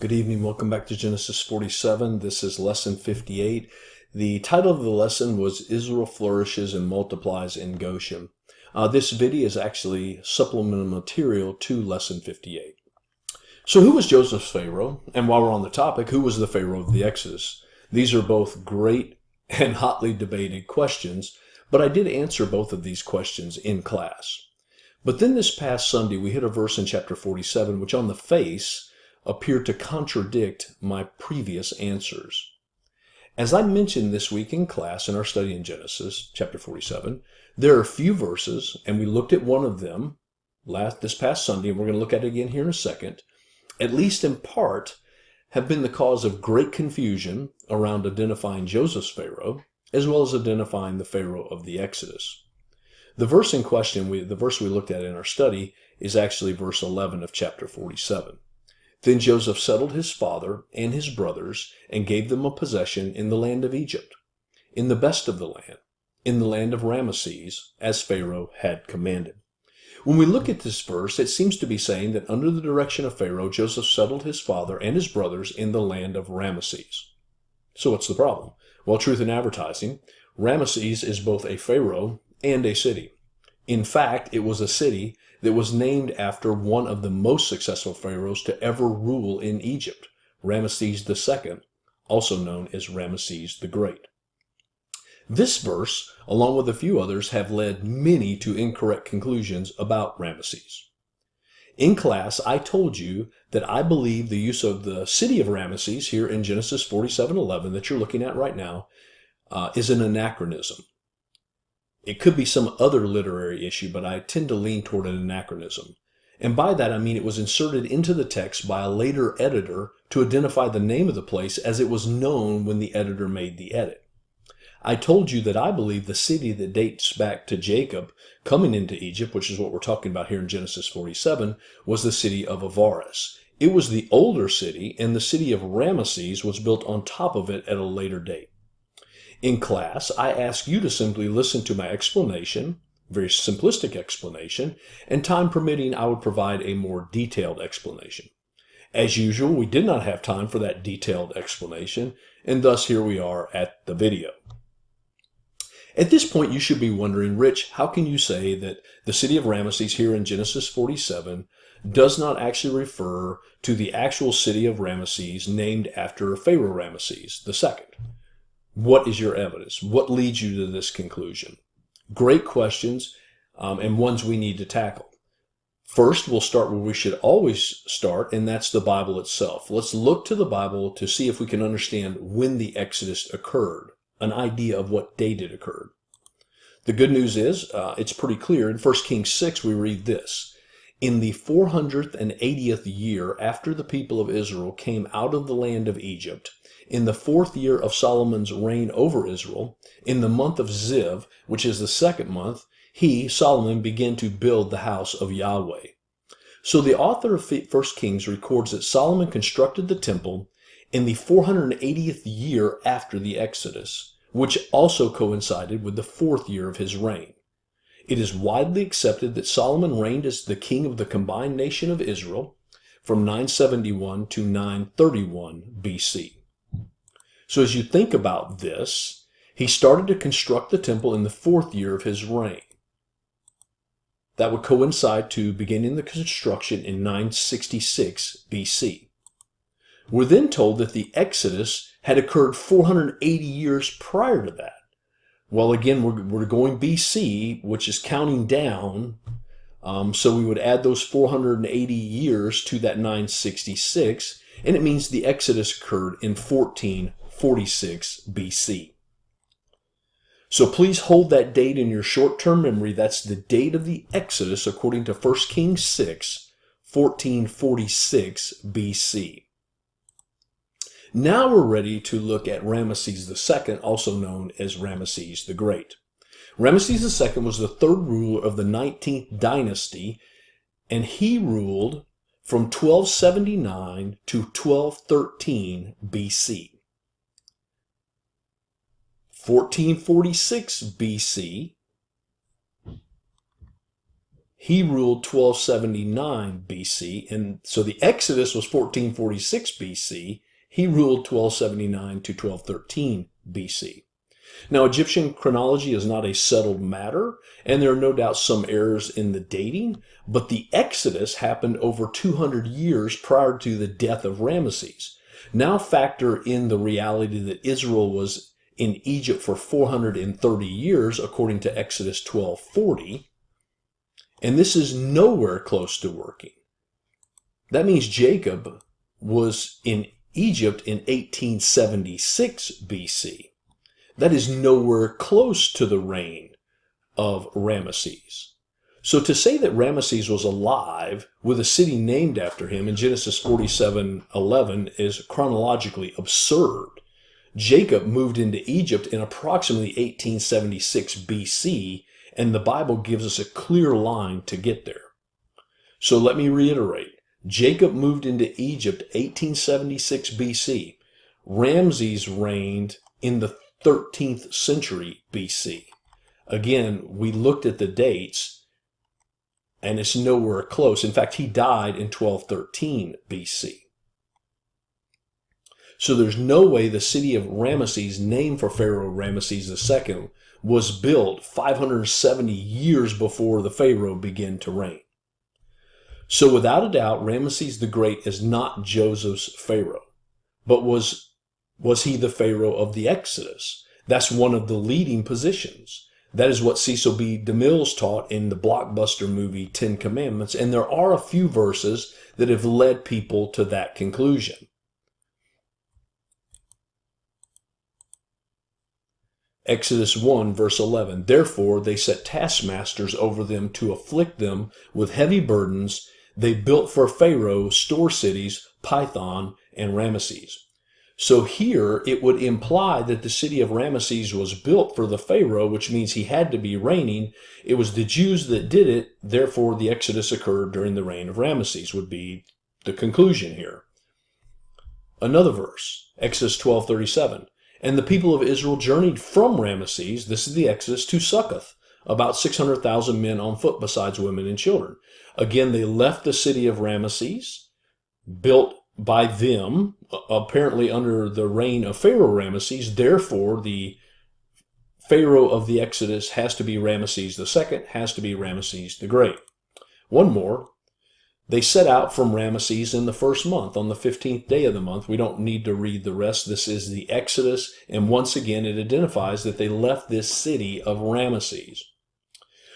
Good evening. Welcome back to Genesis 47. This is lesson 58. The title of the lesson was Israel Flourishes and Multiplies in Goshen. This video is actually supplemental material to lesson 58. So who was Joseph's Pharaoh? And while we're on the topic, who was the Pharaoh of the Exodus? These are both great and hotly debated questions, but I did answer both of these questions in class. But then this past Sunday, we hit a verse in chapter 47, which on the face appeared to contradict my previous answers. As I mentioned this week in class in our study in Genesis, chapter 47, there are a few verses, and we looked at one of them this past Sunday, and we're going to look at it again here in a second, at least in part, have been the cause of great confusion around identifying Joseph's Pharaoh, as well as identifying the Pharaoh of the Exodus. The verse in question, the verse we looked at in our study, is actually verse 11 of chapter 47. Then Joseph settled his father and his brothers and gave them a possession in the land of Egypt, in the best of the land, in the land of Rameses, as Pharaoh had commanded. When we look at this verse, it seems to be saying that under the direction of Pharaoh, Joseph settled his father and his brothers in the land of Rameses. So what's the problem? Well, truth in advertising, Rameses is both a pharaoh and a city. In fact, it was a city that was named after one of the most successful pharaohs to ever rule in Egypt, Rameses II, also known as Rameses the Great. This verse, along with a few others, have led many to incorrect conclusions about Rameses. In class, I told you that I believe the use of the city of Rameses here in Genesis 47:11 that you're looking at right now is an anachronism. It could be some other literary issue, but I tend to lean toward an anachronism. And by that I mean it was inserted into the text by a later editor to identify the name of the place as it was known when the editor made the edit. I told you that I believe the city that dates back to Jacob coming into Egypt, which is what we're talking about here in Genesis 47, was the city of Avaris. It was the older city, and the city of Rameses was built on top of it at a later date. In class, I ask you to simply listen to my explanation, very simplistic explanation, and time permitting, I would provide a more detailed explanation. As usual, we did not have time for that detailed explanation, and thus here we are at the video. At this point, you should be wondering, Rich, how can you say that the city of Rameses here in Genesis 47 does not actually refer to the actual city of Rameses named after Pharaoh Rameses II? What is your evidence? What leads you to this conclusion? Great questions, and ones we need to tackle. First, we'll start where we should always start, and that's the Bible itself. Let's look to the Bible to see if we can understand when the Exodus occurred, an idea of what date it occurred. The good news is, it's pretty clear. In 1 Kings 6, we read this. In the 480th year after the people of Israel came out of the land of Egypt, in the 4th year of Solomon's reign over Israel, in the month of Ziv, which is the second month, Solomon, began to build the house of Yahweh. So the author of 1 Kings records that Solomon constructed the temple in the 480th year after the Exodus, which also coincided with the 4th year of his reign. It is widely accepted that Solomon reigned as the king of the combined nation of Israel from 971 to 931 BC. So as you think about this, he started to construct the temple in the 4th year of his reign. That would coincide to beginning the construction in 966 BC. We're then told that the Exodus had occurred 480 years prior to that. Well, again, we're going BC, which is counting down, so we would add those 480 years to that 966, and it means the Exodus occurred in 1446 BC. So please hold that date in your short-term memory. That's the date of the Exodus according to 1 Kings 6, 1446 BC. Now we're ready to look at Rameses II, also known as Rameses the Great. Rameses II was the third ruler of the 19th dynasty, and he ruled from 1279 to 1213 BC. 1446 BC, He ruled 1279 BC, and so the Exodus was 1446 BC. He ruled 1279 to 1213 BC. Now, Egyptian chronology is not a settled matter, and there are no doubt some errors in the dating, but the Exodus happened over 200 years prior to the death of Rameses. Now factor in the reality that Israel was in Egypt for 430 years, according to Exodus 12:40, and this is nowhere close to working. That means Jacob was in Egypt in 1876 BC. That is nowhere close to the reign of Rameses. So to say that Rameses was alive with a city named after him in Genesis 47:11 is chronologically absurd. Jacob moved into Egypt in approximately 1876 BC, and the Bible gives us a clear line to get there. So let me reiterate. Jacob moved into Egypt 1876 BC. Ramses reigned in the 13th century BC. Again, we looked at the dates, and it's nowhere close. In fact, he died in 1213 BC. So there's no way the city of Rameses, named for Pharaoh Rameses II, was built 570 years before the Pharaoh began to reign. So without a doubt, Rameses the Great is not Joseph's Pharaoh, but was he the Pharaoh of the Exodus? That's one of the leading positions. That is what Cecil B. DeMille's taught in the blockbuster movie 10 Commandments, and there are a few verses that have led people to that conclusion. Exodus 1, verse 11, "Therefore they set taskmasters over them to afflict them with heavy burdens. They built for Pharaoh store cities, Pithom and Rameses." So here it would imply that the city of Rameses was built for the Pharaoh, which means he had to be reigning. It was the Jews that did it, therefore the Exodus occurred during the reign of Rameses, would be the conclusion here. Another verse, Exodus 12:37, "And the people of Israel journeyed from Rameses," this is the Exodus, "to Succoth, about 600,000 men on foot besides women and children." Again, they left the city of Rameses, built by them, apparently under the reign of Pharaoh Rameses. Therefore, the Pharaoh of the Exodus has to be Rameses II, has to be Rameses the Great. One more. They set out from Rameses in the first month, on the 15th day of the month. We don't need to read the rest. This is the Exodus, and once again it identifies that they left this city of Rameses.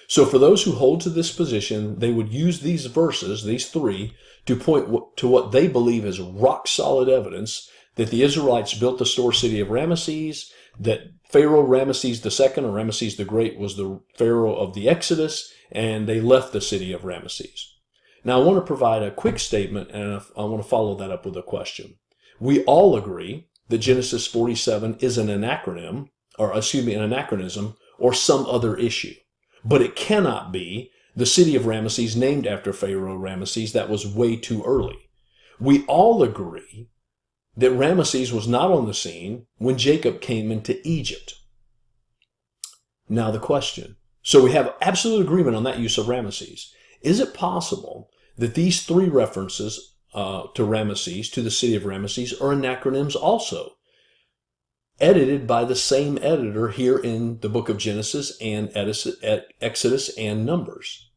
So for those who hold to this position, they would use these verses, these three, to point to what they believe is rock-solid evidence that the Israelites built the store city of Rameses, that Pharaoh Rameses II, or Rameses the Great, was the Pharaoh of the Exodus, and they left the city of Rameses. Now, I want to provide a quick statement, and I want to follow that up with a question. We all agree that Genesis 47 is an anachronism, or some other issue. But it cannot be the city of Rameses named after Pharaoh Rameses. That was way too early. We all agree that Rameses was not on the scene when Jacob came into Egypt. Now the question. So we have absolute agreement on that use of Rameses. Is it possible that these three references to Rameses, to the city of Rameses, are anachronisms also, edited by the same editor here in the book of Genesis and Exodus and Numbers?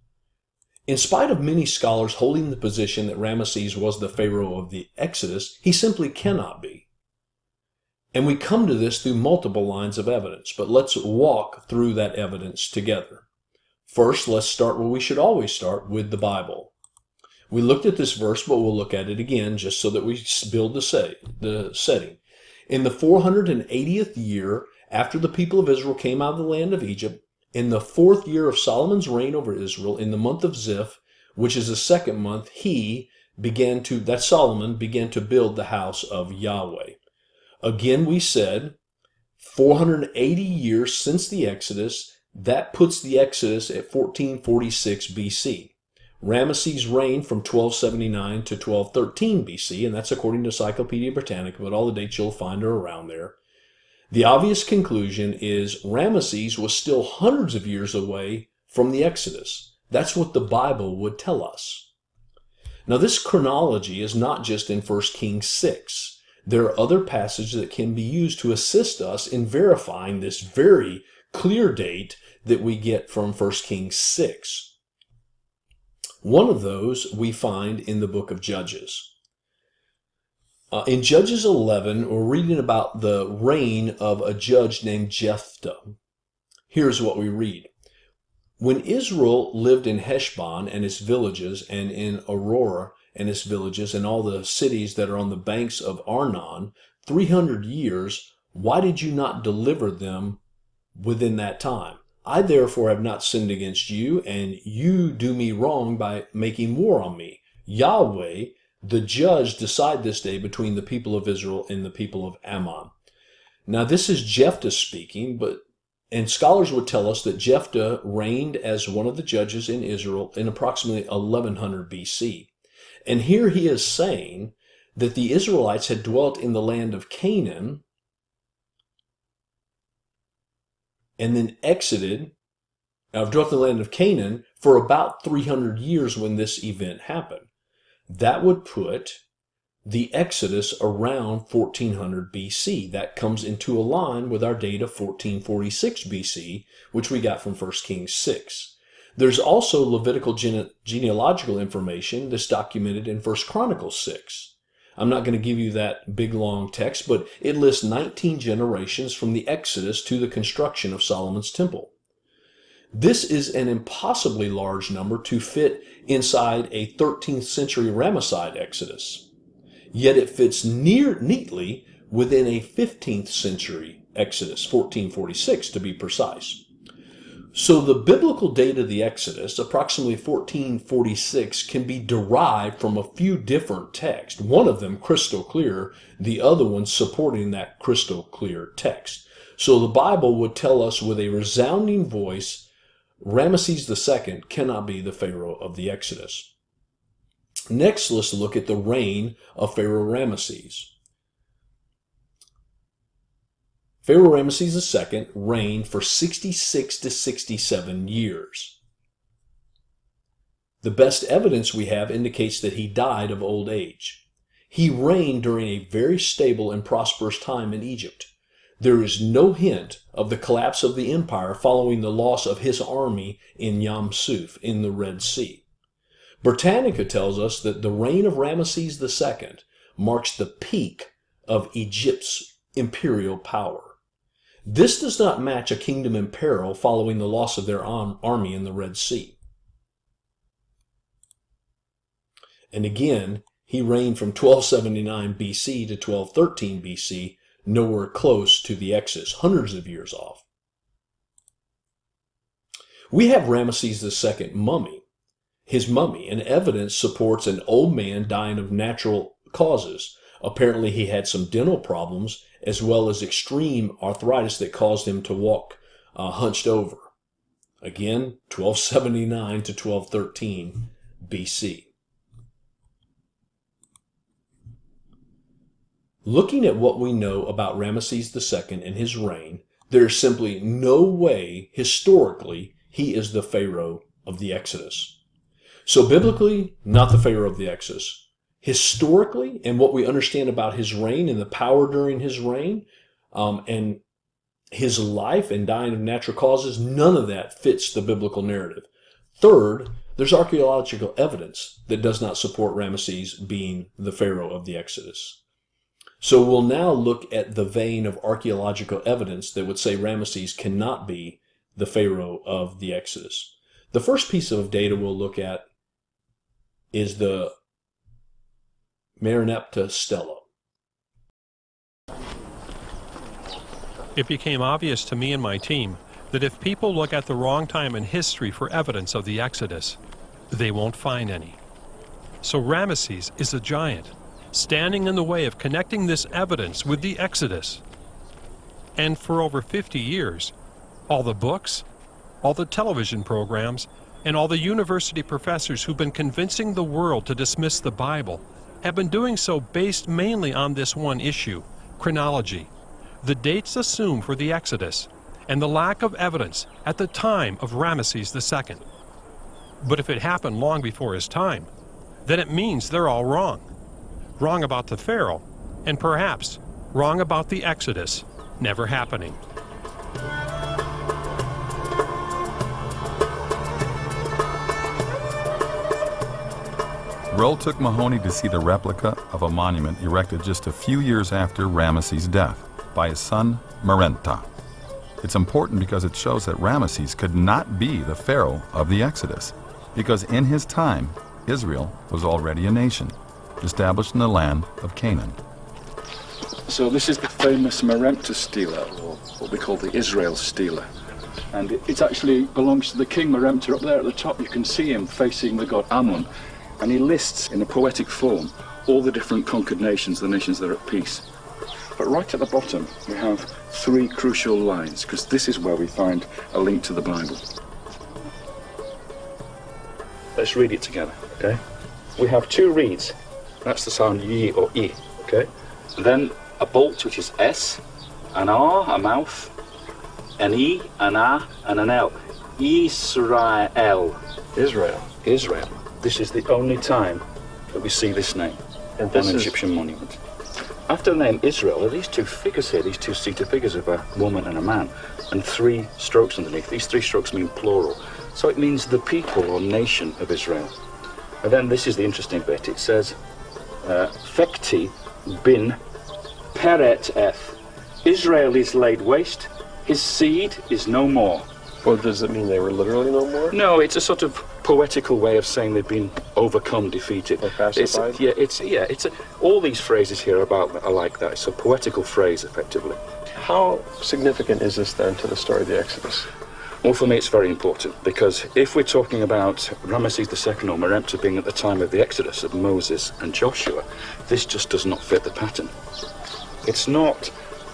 In spite of many scholars holding the position that Rameses was the Pharaoh of the Exodus, he simply cannot be. And we come to this through multiple lines of evidence, but let's walk through that evidence together. First, let's start where we should always start, with the Bible. We looked at this verse, but we'll look at it again just so that we build the setting. In the 480th year after the people of Israel came out of the land of Egypt, in the 4th year of Solomon's reign over Israel, in the month of Ziph, which is the 2nd month, Solomon began to build the house of Yahweh. Again, we said 480 years since the Exodus. That puts the Exodus at 1446 BC. Rameses reigned from 1279 to 1213 BC, and that's according to Encyclopedia Britannica, but all the dates you'll find are around there. The obvious conclusion is Rameses was still hundreds of years away from the Exodus. That's what the Bible would tell us. Now, this chronology is not just in 1 Kings 6. There are other passages that can be used to assist us in verifying this very clear date that we get from 1 Kings 6. One of those we find in the book of Judges. In Judges 11, we're reading about the reign of a judge named Jephthah. Here's what we read. When Israel lived in Heshbon and its villages, and in Aurora and its villages, and all the cities that are on the banks of Arnon, 300 years, why did you not deliver them within that time? I therefore have not sinned against you, and you do me wrong by making war on me. Yahweh, the judge, decide this day between the people of Israel and the people of Ammon. Now this is Jephthah speaking, and scholars would tell us that Jephthah reigned as one of the judges in Israel in approximately 1100 BC. And here he is saying that the Israelites had dwelt in the land of Canaan and then dwelt in the land of Canaan for about 300 years when this event happened. That would put the Exodus around 1400 BC. That comes into a line with our date of 1446 BC, which we got from 1 Kings 6. There's also Levitical genealogical information that's documented in 1 Chronicles 6. I'm not going to give you that big long text, but it lists 19 generations from the Exodus to the construction of Solomon's temple. This is an impossibly large number to fit inside a 13th century Ramesside Exodus. Yet it fits neatly within a 15th century Exodus, 1446 to be precise. So the biblical date of the Exodus, approximately 1446, can be derived from a few different texts, one of them crystal clear, the other one supporting that crystal clear text. So the Bible would tell us with a resounding voice, Rameses II cannot be the Pharaoh of the Exodus. Next, let's look at the reign of Pharaoh Rameses. Pharaoh Rameses II reigned for 66 to 67 years. The best evidence we have indicates that he died of old age. He reigned during a very stable and prosperous time in Egypt. There is no hint of the collapse of the empire following the loss of his army in Yam Suf in the Red Sea. Britannica tells us that the reign of Rameses II marks the peak of Egypt's imperial power. This does not match a kingdom in peril following the loss of their army in the Red Sea. And again, he reigned from 1279 BC to 1213 BC, nowhere close to the Exodus, hundreds of years off. We have Rameses II mummy. His mummy, and evidence supports an old man dying of natural causes. Apparently he had some dental problems as well as extreme arthritis that caused him to walk hunched over. Again, 1279 to 1213 BC. Looking at what we know about Rameses II and his reign, there is simply no way historically he is the Pharaoh of the Exodus. So biblically, not the Pharaoh of the Exodus. Historically, and what we understand about his reign and the power during his reign, and his life and dying of natural causes, none of that fits the biblical narrative. Third, there's archaeological evidence that does not support Rameses being the Pharaoh of the Exodus. So we'll now look at the vein of archaeological evidence that would say Rameses cannot be the Pharaoh of the Exodus. The first piece of data we'll look at is the Merneptah Stela. It became obvious to me and my team that if people look at the wrong time in history for evidence of the Exodus, they won't find any. So Rameses is a giant, standing in the way of connecting this evidence with the Exodus. And for over 50 years, all the books, all the television programs, and all the university professors who've been convincing the world to dismiss the Bible have been doing so based mainly on this one issue, chronology, the dates assumed for the Exodus, and the lack of evidence at the time of Rameses II. But if it happened long before his time, then it means they're all wrong. Wrong about the Pharaoh, and perhaps wrong about the Exodus never happening. Roll took Mahoney to see the replica of a monument erected just a few years after Rameses' death by his son Merenta. It's important because it shows that Rameses could not be the Pharaoh of the Exodus, because in his time, Israel was already a nation, established in the land of Canaan. So this is the famous Merenta stela, or what we call the Israel stela. And it actually belongs to the king Merenta. Up there at the top you can see him facing the god Ammon, and he lists in a poetic form all the different conquered nations, the nations that are at peace. But right at the bottom we have three crucial lines, because this is where we find a link to the Bible. Let's read it together, okay? We have two reeds. That's the sound Y or I, okay? And then a bolt, which is S, an R, a mouth, an E, an A, and an L. Israel. Israel. Israel. This is the only time that we see this name on an Egyptian monument. After the name Israel, there are these two figures here, these two seated figures of a woman and a man, and three strokes underneath. These three strokes mean plural. So it means the people or nation of Israel. And then this is the interesting bit. It says, Fekti bin Peret eth. Israel is laid waste, his seed is no more. Well, does it mean they were literally no more? No, it's a sort of poetical way of saying they've been overcome, defeated. Or pacified? All these phrases here are like that. It's a poetical phrase, effectively. How significant is this then to the story of the Exodus? Well, for me it's very important, because if we're talking about Rameses II or Merenta being at the time of the Exodus of Moses and Joshua, this just does not fit the pattern. It's not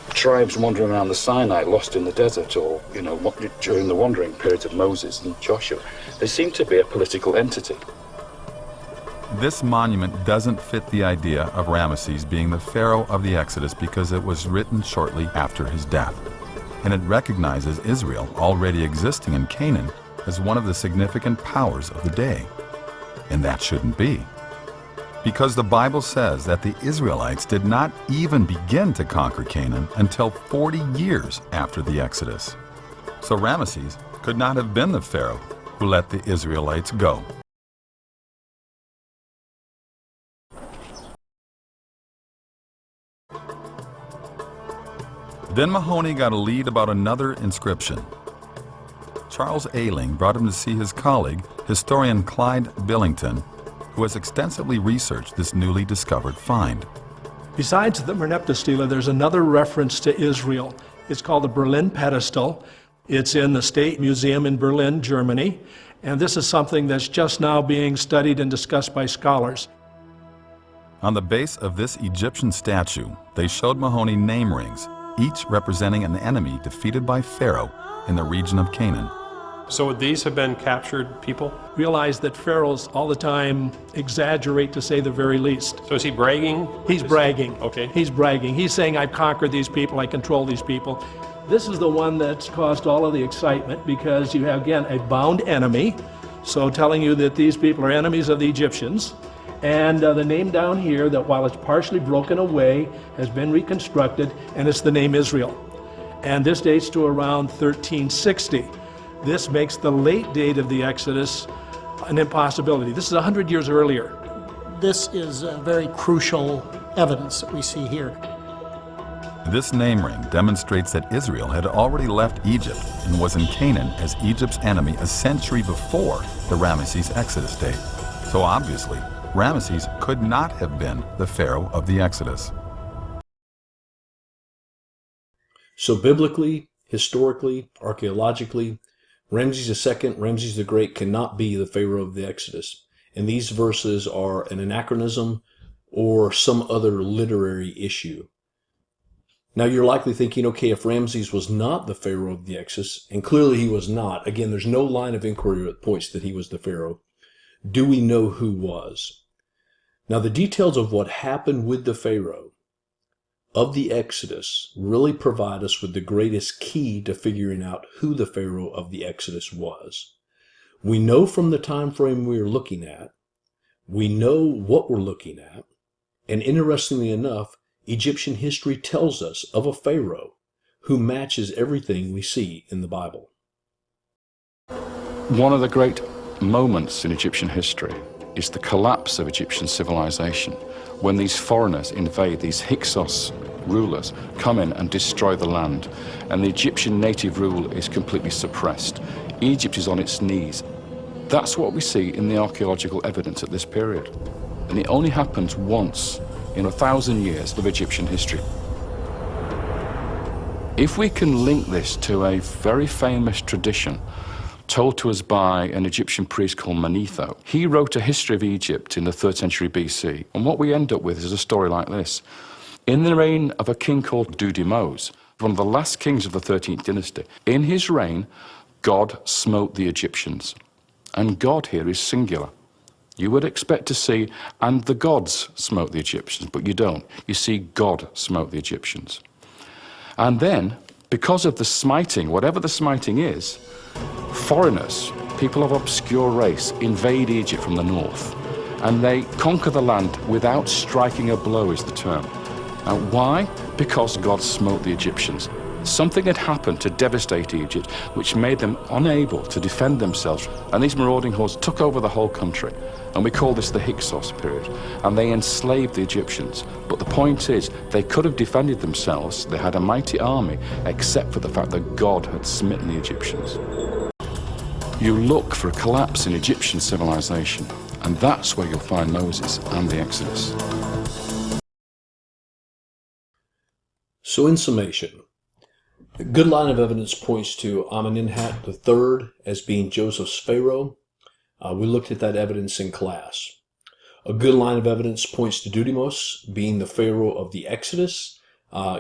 tribes wandering around the Sinai lost in the desert, or, during the wandering periods of Moses and Joshua. They seem to be a political entity. This monument doesn't fit the idea of Rameses being the Pharaoh of the Exodus because it was written shortly after his death. And it recognizes Israel already existing in Canaan as one of the significant powers of the day. And that shouldn't be. Because the Bible says that the Israelites did not even begin to conquer Canaan until 40 years after the Exodus. So Rameses could not have been the Pharaoh who let the Israelites go. Then Mahoney got a lead about another inscription. Charles Ayling brought him to see his colleague, historian Clyde Billington, who has extensively researched this newly discovered find. Besides the Merneptah stela, there's another reference to Israel. It's called the Berlin pedestal. It's in the State Museum in Berlin, Germany, and this is something that's just now being studied and discussed by scholars. On the base of this Egyptian statue, they showed Mahoney name rings, each representing an enemy defeated by Pharaoh in the region of Canaan. So would these have been captured people? Realize that pharaohs all the time exaggerate, to say the very least. So is he bragging? He's bragging. Okay. He's bragging. He's saying, I've conquered these people, I control these people. This is the one that's caused all of the excitement, because you have, again, a bound enemy, so telling you that these people are enemies of the Egyptians. And the name down here, that while it's partially broken away, has been reconstructed, and it's the name Israel. And this dates to around 1360. This makes the late date of the Exodus an impossibility. This is 100 years earlier. This is very crucial evidence that we see here. This name ring demonstrates that Israel had already left Egypt and was in Canaan as Egypt's enemy a century before the Rameses Exodus date. So obviously, Rameses could not have been the Pharaoh of the Exodus. So biblically, historically, archaeologically, Rameses II, Rameses the Great cannot be the Pharaoh of the Exodus. And these verses are an anachronism or some other literary issue. Now you're likely thinking, okay, if Ramses was not the Pharaoh of the Exodus, and clearly he was not, again, there's no line of inquiry that points that he was the Pharaoh, do we know who was? Now the details of what happened with the Pharaoh of the Exodus really provide us with the greatest key to figuring out who the Pharaoh of the Exodus was. We know from the time frame we're looking at, we know what we're looking at, and interestingly enough, Egyptian history tells us of a pharaoh who matches everything we see in the Bible. One of the great moments in Egyptian history is the collapse of Egyptian civilization, when these foreigners invade, these Hyksos rulers come in and destroy the land, and the Egyptian native rule is completely suppressed. Egypt is on its knees. That's what we see in the archaeological evidence at this period. And it only happens once in 1,000 years of Egyptian history. If we can link this to a very famous tradition told to us by an Egyptian priest called Manetho, he wrote a history of Egypt in the 3rd century BC. And what we end up with is a story like this. In the reign of a king called Dudimose, one of the last kings of the 13th dynasty, in his reign, God smote the Egyptians. And God here is singular. You would expect to see, and the gods smote the Egyptians, but you don't. You see God smote the Egyptians. And then, because of the smiting, whatever the smiting is, foreigners, people of obscure race, invade Egypt from the north, and they conquer the land without striking a blow, is the term. And why? Because God smote the Egyptians. Something had happened to devastate Egypt, which made them unable to defend themselves. And these marauding hordes took over the whole country. And we call this the Hyksos period. And they enslaved the Egyptians. But the point is, they could have defended themselves. They had a mighty army, except for the fact that God had smitten the Egyptians. You look for a collapse in Egyptian civilization, and that's where you'll find Moses and the Exodus. So in summation, a good line of evidence points to Amenemhat III as being Joseph's Pharaoh. We looked at that evidence in class. A good line of evidence points to Dudimose being the Pharaoh of the Exodus.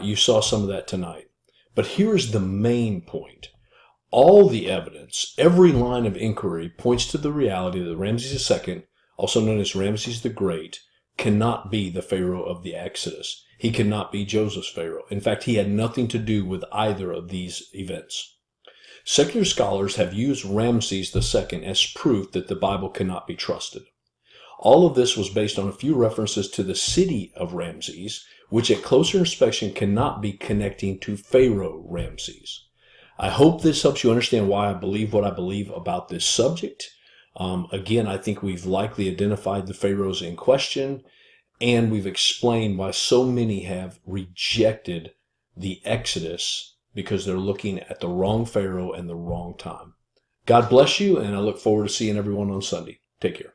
You saw some of that tonight. But here's the main point. All the evidence, every line of inquiry points to the reality that Rameses II, also known as Rameses the Great, cannot be the Pharaoh of the Exodus. He cannot be Joseph's Pharaoh. In fact, he had nothing to do with either of these events. Secular scholars have used Rameses II as proof that the Bible cannot be trusted. All of this was based on a few references to the city of Ramses, which at closer inspection cannot be connecting to Pharaoh Ramses. I hope this helps you understand why I believe what I believe about this subject. Again, I think we've likely identified the pharaohs in question, and we've explained why so many have rejected the Exodus because they're looking at the wrong pharaoh and the wrong time. God bless you, and I look forward to seeing everyone on Sunday. Take care.